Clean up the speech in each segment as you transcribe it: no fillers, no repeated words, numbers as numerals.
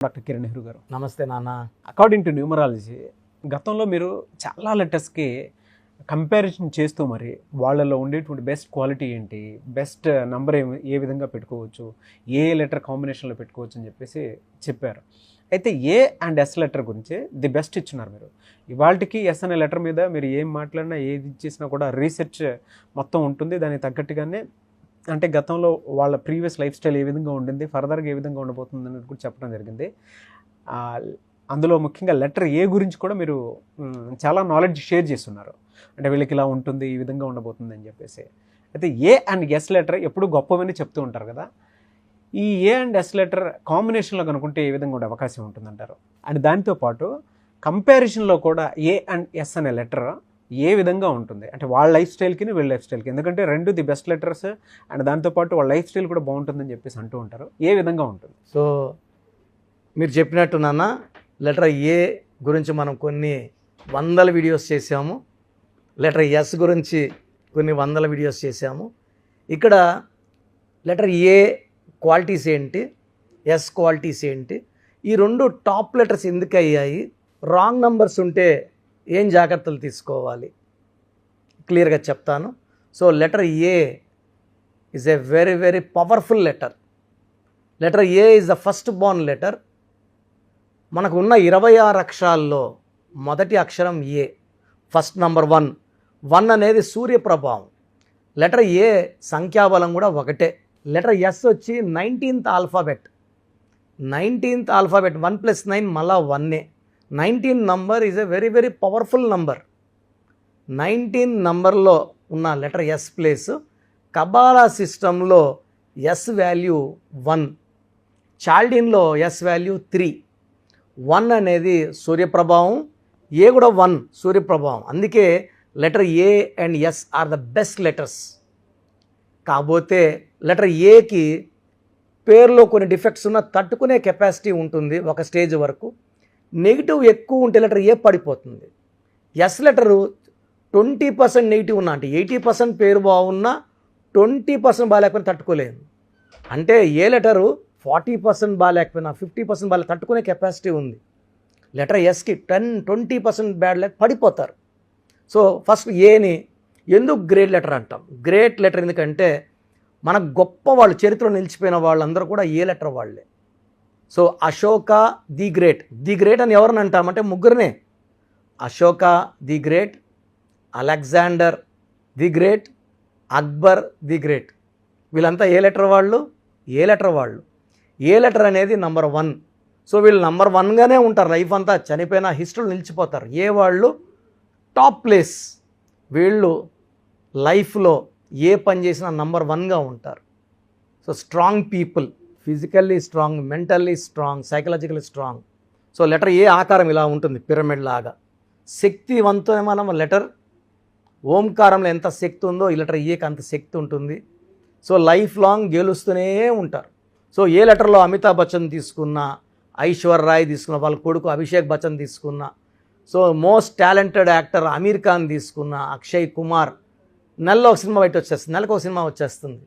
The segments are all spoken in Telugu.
డాక్టర్ కిరణ్ నెహ్రూ గారు. నమస్తే నాన్న. అకార్డింగ్ టు న్యూమరాలజీ గతంలో మీరు చాలా లెటర్స్కి కంపారిజన్ చేస్తూ మరి వాళ్ళలో ఉండేటువంటి బెస్ట్ క్వాలిటీ ఏంటి, బెస్ట్ నంబర్ ఏ విధంగా పెట్టుకోవచ్చు, ఏ లెటర్ కాంబినేషన్లో పెట్టుకోవచ్చు అని చెప్పేసి చెప్పారు. అయితే ఏ అండ్ ఎస్ లెటర్ గురించి ది బెస్ట్ ఇచ్చున్నారు మీరు. ఇవాళకి ఎస్ అనే లెటర్ మీద మీరు ఏం మాట్లాడినా ఏది ఇచ్చేసినా కూడా రీసెర్చ్ మొత్తం ఉంటుంది. దానికి తగ్గట్టుగానే అంటే గతంలో వాళ్ళ ప్రీవియస్ లైఫ్ స్టైల్ ఏ విధంగా ఉండింది, ఫర్దర్గా ఏ విధంగా ఉండబోతుంది అనేది కూడా చెప్పడం జరిగింది. అందులో ముఖ్యంగా లెటర్ ఏ గురించి కూడా మీరు చాలా నాలెడ్జ్ షేర్ చేస్తున్నారు. అంటే వీళ్ళకి ఇలా ఉంటుంది, ఈ విధంగా ఉండబోతుంది అని చెప్పేసి. అయితే ఏ అండ్ ఎస్ లెటర్ ఎప్పుడు గొప్పవని చెప్తూ ఉంటారు కదా. ఈ ఏ అండ్ ఎస్ లెటర్ కాంబినేషన్లో కనుక్కుంటే ఏ విధంగా ఉండే అవకాశం ఉంటుందంటారు? అండ్ దాంతో పాటు కంపారిజన్లో కూడా ఏ అండ్ ఎస్ అనే లెటర్ ఏ విధంగా ఉంటుంది, అంటే వాళ్ళ లైఫ్ స్టైల్కి వీళ్ళ లైఫ్ స్టైల్కి, ఎందుకంటే రెండు ది బెస్ట్ లెటర్స్ అండ్ దాంతోపాటు వాళ్ళ లైఫ్ స్టైల్ కూడా బాగుంటుందని చెప్పేసి అంటూ ఉంటారు. ఏ విధంగా ఉంటుంది? సో మీరు చెప్పినట్టు నాన్న, లెటర్ ఏ గురించి మనం కొన్ని వందల వీడియోస్ చేసాము, లెటర్ ఎస్ గురించి కొన్ని వందల వీడియోస్ చేసాము. ఇక్కడ లెటర్ ఏ క్వాలిటీస్ ఏంటి, ఎస్ క్వాలిటీస్ ఏంటి, ఈ రెండు టాప్ లెటర్స్ ఎందుకు అయ్యాయి, రాంగ్ నంబర్స్ ఉంటే ఏం జాగ్రత్తలు తీసుకోవాలి, క్లియర్గా చెప్తాను. So letter A is a very very powerful letter. Letter A is the first Born letter. మనకు ఉన్న 26 అక్షరాల్లో మొదటి అక్షరం ఏ, ఫస్ట్ నంబర్ 1 అనేది సూర్య ప్రభావం. లెటర్ ఏ సంఖ్యాబలం కూడా ఒకటే. లెటర్ ఎస్ వచ్చి 19th ఆల్ఫాబెట్. 19th ఆల్ఫాబెట్ 1 + 9 మళ్ళా 1. 19 number is a very very powerful number. 19 నంబర్లో ఉన్న లెటర్ ఎస్ ప్లేస్ కబాలా సిస్టంలో ఎస్ వాల్యూ 1, చాల్డిన్లో ఎస్ వాల్యూ 3. 1 అనేది సూర్యప్రభావం, ఏ కూడా 1 సూర్యప్రభావం. అందుకే letter A and S are the best letters. కాకపోతే లెటర్ ఏకి పేరులో కొన్ని డిఫెక్ట్స్ ఉన్న తట్టుకునే కెపాసిటీ ఉంటుంది ఒక స్టేజ్ వరకు. నెగిటివ్ ఎక్కువ ఉంటే లెటర్ ఏ పడిపోతుంది. ఎస్ లెటరు 20% నెగిటివ్ ఉన్నా, అంటే 80% పేరు బాగున్నా 20% బాగాలేకపోయినా తట్టుకోలేదు. అంటే ఏ లెటరు 40% బాగాలేకపోయినా 50% బాగా తట్టుకునే కెపాసిటీ ఉంది. లెటర్ ఎస్కి 10-20% బ్యాడ్ లెటర్ పడిపోతారు. సో ఫస్ట్ ఏని ఎందుకు గ్రేట్ లెటర్ అంటాం? గ్రేట్ లెటర్ ఎందుకంటే మన గొప్ప వాళ్ళు, చరిత్రలో నిలిచిపోయిన వాళ్ళందరూ కూడా ఏ లెటర్ వాళ్ళే. So Ashoka the great, the great అని ఎవరిని అంటామంటే ముగ్గురినే. Ashoka the great, Alexander the great, Akbar the great. వీళ్ళంతా ఏ లెటర్ వాళ్ళు? ఏ లెటర్ వాళ్ళు. ఏ లెటర్ అనేది నంబర్ 1. సో వీళ్ళు నంబర్ 1గానే ఉంటారు లైఫ్ అంతా, చనిపోయిన హిస్టరీలో నిలిచిపోతారు. ఏ వాళ్ళు టాప్ ప్లేస్. వీళ్ళు లైఫ్లో ఏ పని చేసినా నంబర్ 1గా ఉంటారు. So strong people, physically strong, mentally strong, psychologically strong. So letter A ఆకారం ఇలా ఉంటుంది, పిరమిడ్ లాగా. శక్తివంతమైన లెటర్. ఓంకారంలో ఎంత శక్తి ఉందో ఈ లెటర్ ఏకి అంత శక్తి ఉంటుంది. సో లైఫ్ లాంగ్ గెలుస్తూనే ఉంటారు. సో ఏ లెటర్లో అమితాబ్ బచ్చన్ తీసుకున్న, ఐశ్వర్య రాయ్ తీసుకున్న, వాళ్ళ కొడుకు అభిషేక్ బచ్చన్ తీసుకున్న, so most talented actor Aamir Khan తీసుకున్న, అక్షయ్ కుమార్, నెలలో ఒక సినిమా బయట వచ్చేస్తుంది, నెలకు ఒక సినిమా వచ్చేస్తుంది.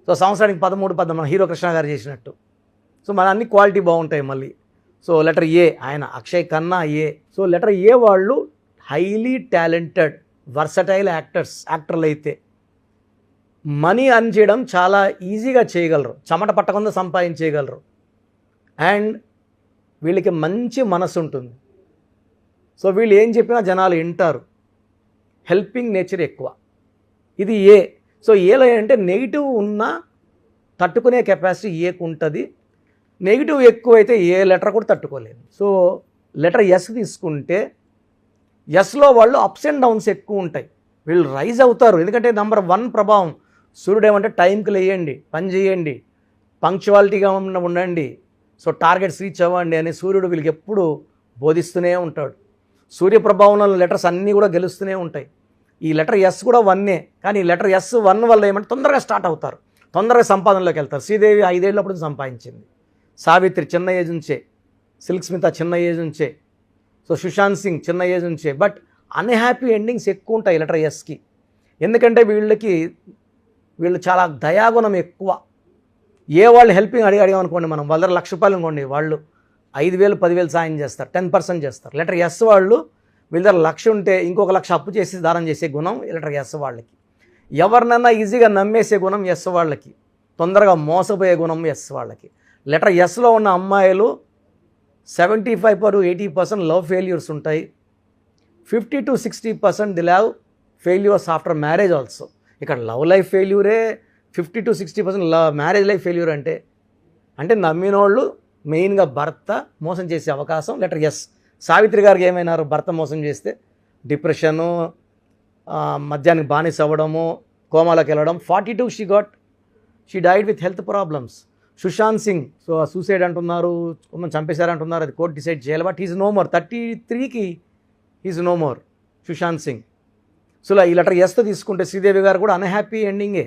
సో సంవత్సరానికి 13 మన హీరో కృష్ణ గారు చేసినట్టు. సో మన అన్ని క్వాలిటీ బాగుంటాయి మళ్ళీ. సో లెటర్ ఏ, ఆయన అక్షయ్ ఖన్నా ఏ. సో లెటర్ ఏ వాళ్ళు హైలీ టాలెంటెడ్ వర్సటైల్ యాక్టర్లు అయితే మనీ అర్న్ చేయడం చాలా ఈజీగా చేయగలరు, చెమట పట్టకుండా సంపాదించేయగలరు. అండ్ వీళ్ళకి మంచి మనసు ఉంటుంది. సో వీళ్ళు ఏం చెప్పినా జనాలు వింటారు. హెల్పింగ్ నేచర్ ఎక్కువ. ఇది ఏ. సో ఏలో అంటే నెగిటివ్ ఉన్నా తట్టుకునే కెపాసిటీ ఏకు ఉంటుంది. నెగిటివ్ ఎక్కువైతే ఏ లెటర్ కూడా తట్టుకోలేదు. సో లెటర్ ఎస్ తీసుకుంటే ఎస్లో వాళ్ళు అప్స్ అండ్ డౌన్స్ ఎక్కువ ఉంటాయి. వీళ్ళు రైజ్ అవుతారు, ఎందుకంటే నంబర్ 1 ప్రభావం. సూర్యుడు ఏమంటే టైంకి లేయండి, పని చేయండి, పంక్చువాలిటీగా ఉండండి, సో టార్గెట్స్ రీచ్ అవ్వండి అని సూర్యుడు వీళ్ళకి ఎప్పుడు బోధిస్తూనే ఉంటాడు. సూర్యప్రభావంలో లెటర్స్ అన్నీ కూడా గెలుస్తూనే ఉంటాయి. ఈ లెటర్ ఎస్ కూడా 1 కానీ లెటర్ ఎస్ 1 వల్ల ఏమంటే తొందరగా స్టార్ట్ అవుతారు, తొందరగా సంపాదనలోకి వెళ్తారు. శ్రీదేవి 5 ఏళ్ళప్పుడు సంపాదించింది, సావిత్రి చిన్న ఏజ్ నుంచే, సిల్క్ స్మిత చిన్న ఏజ్ నుంచే, సో సుశాంత్ సింగ్ చిన్న ఏజ్ నుంచే. బట్ అన్హ్యాపీ ఎండింగ్స్ ఎక్కువ ఉంటాయి లెటర్ ఎస్కి. ఎందుకంటే వీళ్ళు చాలా దయాగుణం ఎక్కువ. ఏ వాళ్ళు హెల్పింగ్ అడిగామనుకోండి, మనం వాళ్ళ ₹1,00,000 అనుకోండి, వాళ్ళు 5,000 10,000 సాయం చేస్తారు, 10% చేస్తారు. లెటర్ ఎస్ వాళ్ళు వీళ్ళ దగ్గర 1,00,000 ఉంటే ఇంకొక 1,00,000 అప్పు చేసి దానం చేసే గుణం లెటర్ ఎస్ వాళ్ళకి. ఎవరినన్నా ఈజీగా నమ్మేసే గుణం ఎస్ వాళ్ళకి, తొందరగా మోసపోయే గుణం ఎస్ వాళ్ళకి. లెటర్ ఎస్లో ఉన్న అమ్మాయిలు 75-80% లవ్ ఫెయిల్యూర్స్ ఉంటాయి. 50 to 60% the love failures after marriage also. ఇక్కడ లవ్ లైఫ్ ఫెయిల్యూరే 50 to 60% మ్యారేజ్ లైఫ్ ఫెయిల్యూర్ అంటే నమ్మినోళ్ళు మెయిన్గా భర్త మోసం చేసే అవకాశం లెటర్ ఎస్. సావిత్రి గారికి ఏమైనారు, భర్త మోసం చేస్తే డిప్రెషను, మద్యానికి బానిస అవ్వడము, కోమాలోకి వెళ్ళడం. 42 she died with health problems. Sushant Singh suicide అంటున్నారు, చంపేశారంటున్నారు, అది కోర్టు డిసైడ్ చేయాలి. But is no more. 33కి is no more Sushant Singh. So ఈ లెటర్ ఎస్తో తీసుకుంటే శ్రీదేవి గారు కూడా అన్హ్యాపీ ఎండింగే.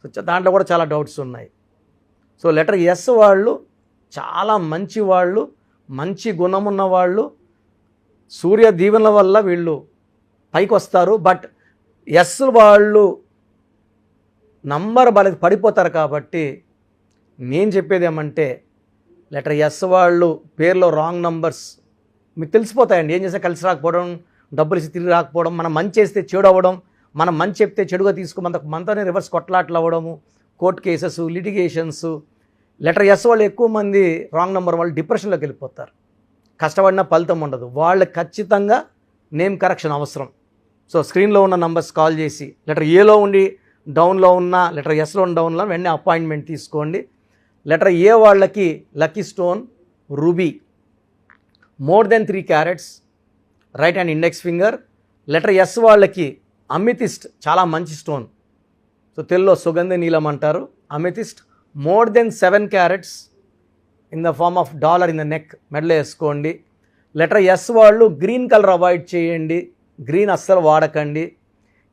సో దాంట్లో కూడా చాలా డౌట్స్ ఉన్నాయి. సో లెటర్ ఎస్ వాళ్ళు చాలా మంచి వాళ్ళు, మంచి గుణం ఉన్న వాళ్ళు. సూర్య దీవెనల వల్ల వీళ్ళు పైకి వస్తారు. బట్ ఎస్ వాళ్ళు నంబర్ పడిపోతారు. కాబట్టి నేను చెప్పేది ఏమంటే లెటర్ ఎస్ వాళ్ళు పేర్లో రాంగ్ నంబర్స్ మీకు తెలిసిపోతాయండి. ఏం చేస్తే కలిసి రాకపోవడం, డబ్బులు ఇచ్చి తిరిగి రాకపోవడం, మనం మంచి చేస్తే చెడు అవ్వడం, మనం మంచి చెప్తే చెడుగా మనతోనే రివర్స్ కొట్లాట్లు అవ్వడము, court cases, litigations. Letter S వాళ్ళు ఎక్కువ మంది రాంగ్ నెంబర్ వాళ్ళు డిప్రెషన్లోకి వెళ్ళిపోతారు. కష్టపడినా ఫలితం ఉండదు. వాళ్ళకి ఖచ్చితంగా నేమ్ కరెక్షన్ అవసరం. సో స్క్రీన్లో ఉన్న నంబర్స్ కాల్ చేసి లెటర్ ఏలో ఉండి డౌన్లో ఉన్న, లెటర్ ఎస్లో ఉన్న డౌన్లో వెంటనే అపాయింట్మెంట్ తీసుకోండి. లెటర్ ఏ వాళ్ళకి lucky stone ruby, more than 3 carats, right hand index finger. Letter S వాళ్ళకి అమితిస్ట్, చాలా మంచి స్టోన్. సో తెలుగులో సుగంధ నీలం అంటారు. Amethyst more than 7 carats in the form of dollar in the neck, మెడలో వేసుకోండి. లెటర్ ఎస్ వాళ్ళు గ్రీన్ కలర్ అవాయిడ్ చేయండి, గ్రీన్ అస్సలు వాడకండి.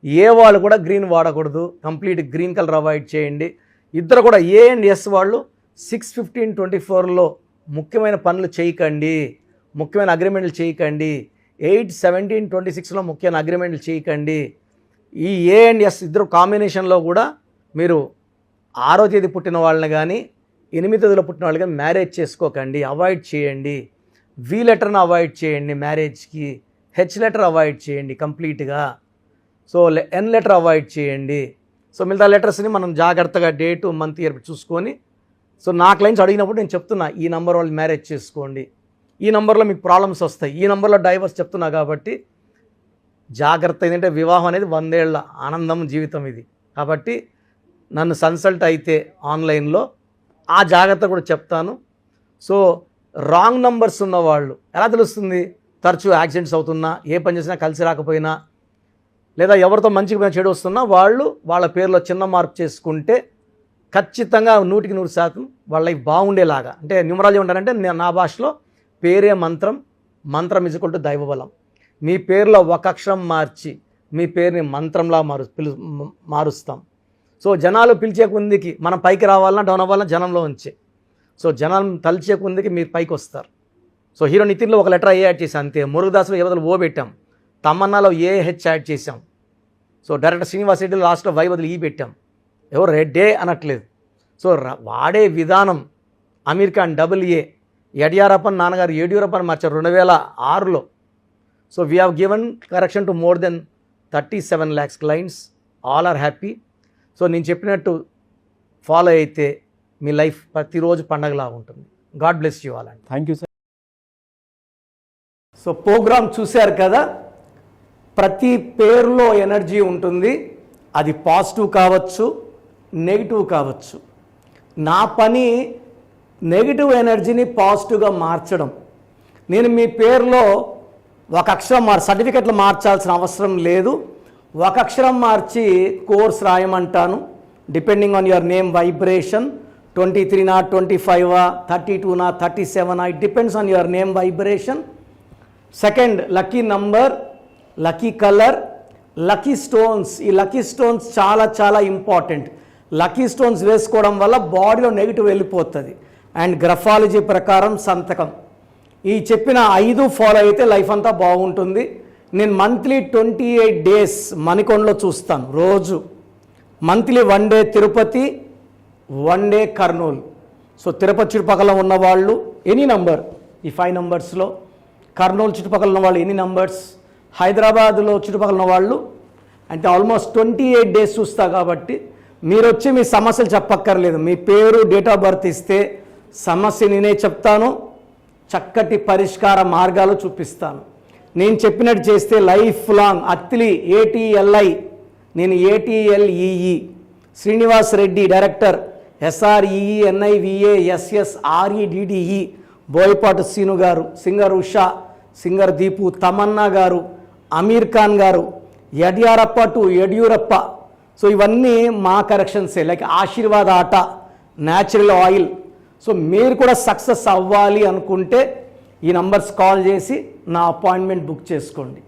ఏ వాళ్ళు కూడా గ్రీన్ వాడకూడదు, కంప్లీట్ గ్రీన్ కలర్ అవాయిడ్ చేయండి. ఇద్దరు కూడా ఏ అండ్ ఎస్ వాళ్ళు 6/15/24లో ముఖ్యమైన పనులు చేయకండి, ముఖ్యమైన అగ్రిమెంట్లు చేయకండి. 8/17/26లో ముఖ్యమైన అగ్రిమెంట్లు చేయకండి. ఈ ఏ అండ్ ఎస్ ఇద్దరు కాంబినేషన్లో కూడా మీరు 6వ తేదీ పుట్టిన వాళ్ళని కానీ 8వ తేదీలో పుట్టిన వాళ్ళు కానీ మ్యారేజ్ చేసుకోకండి, అవాయిడ్ చేయండి. వి లెటర్ని అవాయిడ్ చేయండి మ్యారేజ్కి. హెచ్ లెటర్ అవాయిడ్ చేయండి కంప్లీట్గా. సో ఎన్ లెటర్ అవాయిడ్ చేయండి. సో మిగతా లెటర్స్ని మనం జాగ్రత్తగా డేటు, మంత్, ఇయర్ చూసుకొని. సో నా క్లయింట్స్ అడిగినప్పుడు నేను చెప్తున్నా, ఈ నెంబర్ వాళ్ళు మ్యారేజ్ చేసుకోండి, ఈ నెంబర్లో మీకు ప్రాబ్లమ్స్ వస్తాయి, ఈ నెంబర్లో డైవర్స్ చెప్తున్నా. కాబట్టి జాగ్రత్త. ఏంటంటే వివాహం అనేది 100 ఏళ్ల ఆనందం జీవితం ఇది. కాబట్టి నన్ను కన్సల్ట్ అయితే ఆన్లైన్లో ఆ జాగ్రత్త కూడా చెప్తాను. సో రాంగ్ నంబర్స్ ఉన్నవాళ్ళు ఎలా తెలుస్తుంది? తరచూ యాక్సిడెంట్స్ అవుతున్నా, ఏ పని చేసినా కలిసి రాకపోయినా, లేదా ఎవరితో మంచిగా చెడు వస్తున్నా వాళ్ళు వాళ్ళ పేర్లో చిన్న మార్పు చేసుకుంటే ఖచ్చితంగా 100% వాళ్ళ లైఫ్ బాగుండేలాగా. అంటే న్యూమరాలజీ ఉంటారంటే నా భాషలో పేరే మంత్రం, మంత్రం ఈక్వల్ టు దైవబలం. మీ పేరులో ఒక అక్షరం మార్చి మీ పేరుని మంత్రంలా మారుస్తాం. సో జనాలు పిలిచే కొందికి మనం పైకి రావాలన్నా డౌన్ అవ్వాలన్నా జనంలో ఉంచే. సో జనం తలిచే కొందికి మీరు పైకి వస్తారు. సో హీరో నితిన్లో ఒక లెటర్ ఏ యాడ్ చేసాం అంతే. మురుగదాసులో ఏ ఓ పెట్టాం, తమన్నాలో ఏహెచ్ యాడ్ చేసాం. సో డైరెక్టర్ శ్రీనివాస్ రెడ్డిలో లాస్ట్లో వై బదులు ఈ పెట్టాం. ఎవరు రెడ్డే అనట్లేదు. సో వాడే విధానం. అమీర్ ఖాన్ AA, యడియూరప్పన్ నాన్నగారు యడియూరప్పని మార్చారు 2006లో. So we have given correction to more than 37 lakhs clients. All are happy. So నేను చెప్పినట్టు ఫాలో అయితే మీ లైఫ్ ప్రతిరోజు పండగలా ఉంటుంది. గాడ్ బ్లెస్ యూ ఆల్ అండి. Thank you sir. So programme చూశారు కదా. ప్రతి పేరులో ఎనర్జీ ఉంటుంది. అది పాజిటివ్ కావచ్చు, నెగిటివ్ కావచ్చు. నా పని నెగిటివ్ ఎనర్జీని పాజిటివ్గా మార్చడం. నేను మీ పేరులో ఒక అక్షరం సర్టిఫికెట్లు మార్చాల్సిన అవసరం లేదు. ఒక అక్షరం మార్చి కోర్స్ రాయమంటాను. Depending on your name vibration 23 25 32 37 it depends on your name vibration. Second, lucky number, lucky colour, lucky stones. ఈ లక్కీ స్టోన్స్ చాలా చాలా ఇంపార్టెంట్. లక్కీ స్టోన్స్ వేసుకోవడం వల్ల బాడీలో నెగిటివ్ వెళ్ళిపోతుంది. అండ్ గ్రఫాలజీ ప్రకారం సంతకం. ఈ చెప్పిన 5 ఫాలో అయితే లైఫ్ అంతా బాగుంటుంది. నేను మంత్లీ 28 days మణికొండలో చూస్తాను రోజు. Monthly 1 day Tirupati, 1 day Kurnool. So Tirupati చుట్టుపక్కల ఉన్న వాళ్ళు ఎనీ నంబర్, ఈ 5 నంబర్స్లో, కర్నూలు చుట్టుపక్కల ఉన్న వాళ్ళు ఎనీ నంబర్స్, హైదరాబాద్లో చుట్టుపక్కల ఉన్న వాళ్ళు అంటే ఆల్మోస్ట్ 28 డేస్ చూస్తా కాబట్టి మీరు వచ్చి మీ సమస్యలు చెప్పక్కర్లేదు. మీ పేరు, డేట్ ఆఫ్ బర్త్ ఇస్తే సమస్య నేనే చెప్తాను, చక్కటి పరిష్కార మార్గాలు చూపిస్తాను. నేను చెప్పినట్టు చేస్తే లైఫ్ లాంగ్ అత్తిలి ATLI, నేను ATLEE Srinivas Reddy director, SREENIVASSREDDE, Boyapati Seenu garu, singer Usha, singer Deepu, Tamannaah garu, Aamir Khan గారు, యడ్యారప్ప టు యడ్యూరప్ప. సో ఇవన్నీ మా కరెక్షన్సే. లైక్ ఆశీర్వాద్ ఆట, న్యాచురల్ ఆయిల్. సో మీరు కూడా సక్సెస్ అవ్వాలి అనుకుంటే ఈ నంబర్స్ కాల్ చేసి నా అపాయింట్మెంట్ బుక్ చేసుకోండి.